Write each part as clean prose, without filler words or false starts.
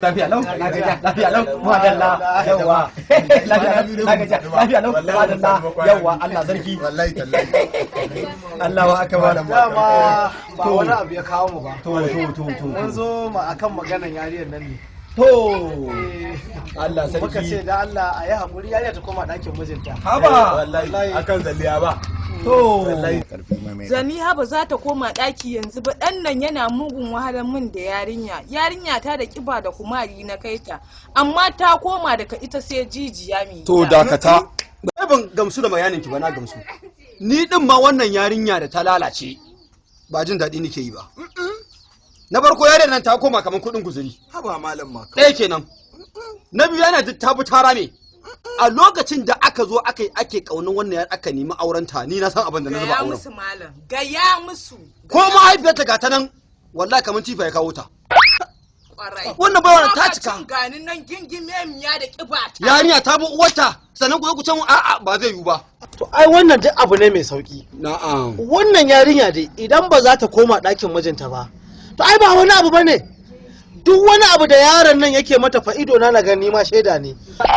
Lafiya lau, lafiya lau, madalla, yawa. Lafiya lau, madalla, yawa, Allah sarki. Wallahi tallahi. Allah wa aka ba. Dama ba wani abu ya kawo mu ba. To. Mun zo akan maganar yariyar nan ne. To. Allah sarki. Muka ce da Allah a yi haƙuri yariya ta koma ɗakin mijinta. Haba. Wallahi akan zalliya ba. To. Zaniha ba za ta koma ɗaki yanzu ba, ɗan nan yana mugun wahalar min da yarinya ta da kiba da kumari na kaita, amma ta koma daga ita sai jijiya mai. To dakata. Ban gamsu da bayanin ki ba, na gamsu. Ni din ma wannan yarinya da ta lalace ba jin daɗi nake yi ba. Na farko yarinyar nan ta koma kamar kuɗin guzuri. Haba malam ma. Ɗaya kenan. Na biyu yana ta bi tara ne. A lokacin da aka zo ake kaunin wannan yar aka nemi aurenta, ni na san abin da na zuba auren. Gaya musu malam, gaya musu. Ko mahaifiyarta ga ta nan wallahi kamar tifa ya kawo ta. Wannan bayar ta cika. Ganin nan gingime miya da kiba ta. Yarinya ta bi uwarta sannan ku ce a'a ba zai yiwu ba. To ai wannan duk abu ne mai sauki. Na'am. Wannan yarinya dai idan ba za ta koma ɗakin mijinta ba, to ai ba wani abu bane. Duk wani abu da yaron nan yake mata fa ido na gani ma shaida ne.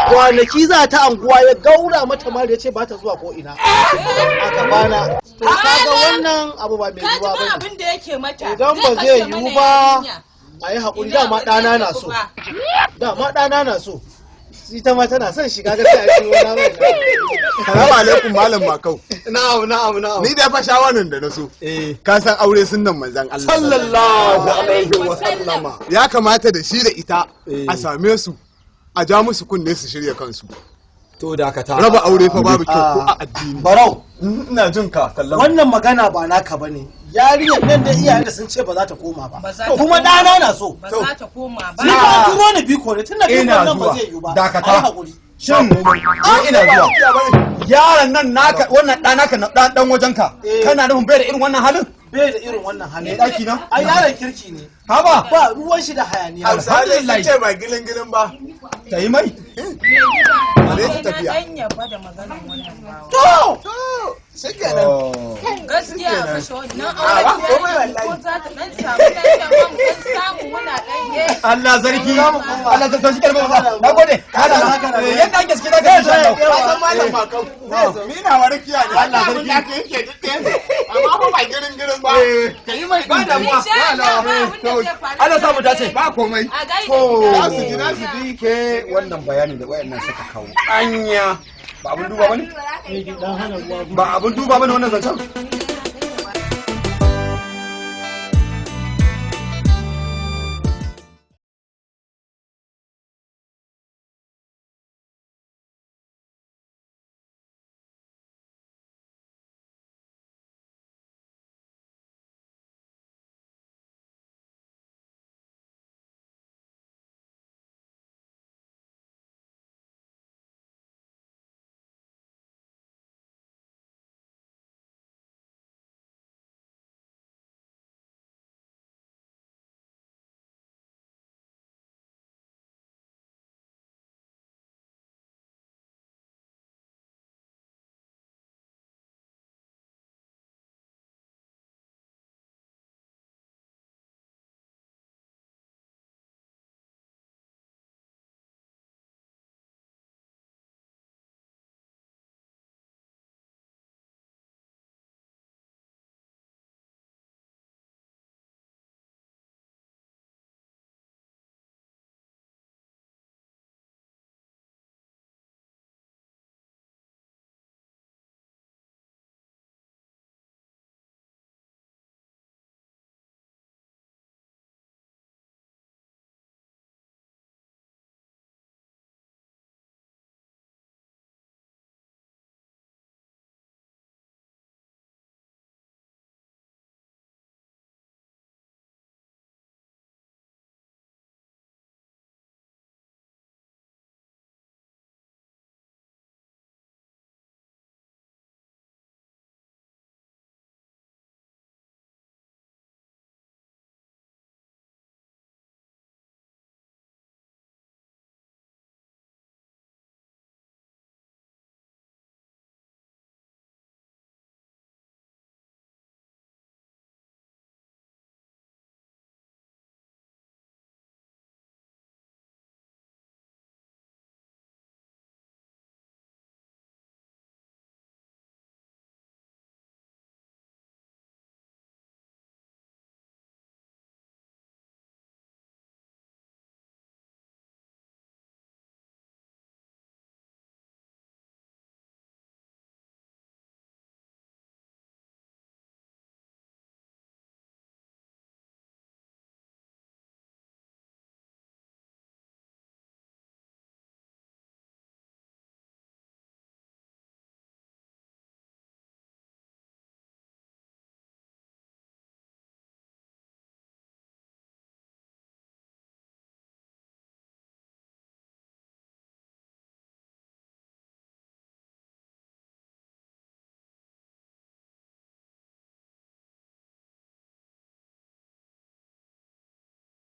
Kwanaki za ta anguwa ya gaura mata ma da yace ba ta zuwa ko ina. Aka bana. To kaga wannan abu ba mai yiwuwa ba. Abin da yake mata. Idan ba zai yiwu ba, a yi haƙuri, dama ɗana na so. Dama ɗana na so. Ita ma tana son shiga ga sai a yi wani mai. Salamu alaikum malam Makau. Na'am. Ni da fa shawaran da na so. Ka san aure sunnan manzon Allah. Sallallahu alaihi wa sallama. Ya kamata da shi da ita a same su a ja musu kunne su shirya kansu. To dakata. Raba aure fa babu kyau ko a addini. Barau, ina jin ka kallon. wannan magana ba naka bane. Yarinyar nan da iyayen da sun ce ba za ta koma ba. Ba za ta Kuma koma. ɗana na so. Ba za ta koma ba. Ni ba turo ni biko ne tunda biko Ina nan ba zuwa. zai yiwu ba. Dakata. A yi haƙuri. Shin ina zuwa. Yaron nan naka wannan ɗan naka ɗan wajenka. Kana nufin bai da irin wannan halin? Bai da irin wannan hali. Ɗaki na? Ai yaron kirki ne. Haba. Ba ruwan shi da hayaniya. Alhamdulillah. ce ba gilin ba. Ta yi mai. Bare ta tafiya. Dan yaba da maganar wannan bawa. To! Gaskiya a kashe wannan aure ko za ta dan samu lafiya ma mu dan samu muna dan yi. Allah zarki. Allah ta tashi kalmar ba. Na gode. Yadda ake cikin da kai sai. Ka san malam Makau. Ni na warkiya ne. Allah sarki yake duk ne. Amma fa ba girin ba. Kai mai ba da mu. Allah sa mu dace. Ba komai. A gaida Za su gida. ji su ji ke wannan bayanin da wayannan suka kawo. Anya ba abun duba bane? Ba abun duba bane wannan zancen?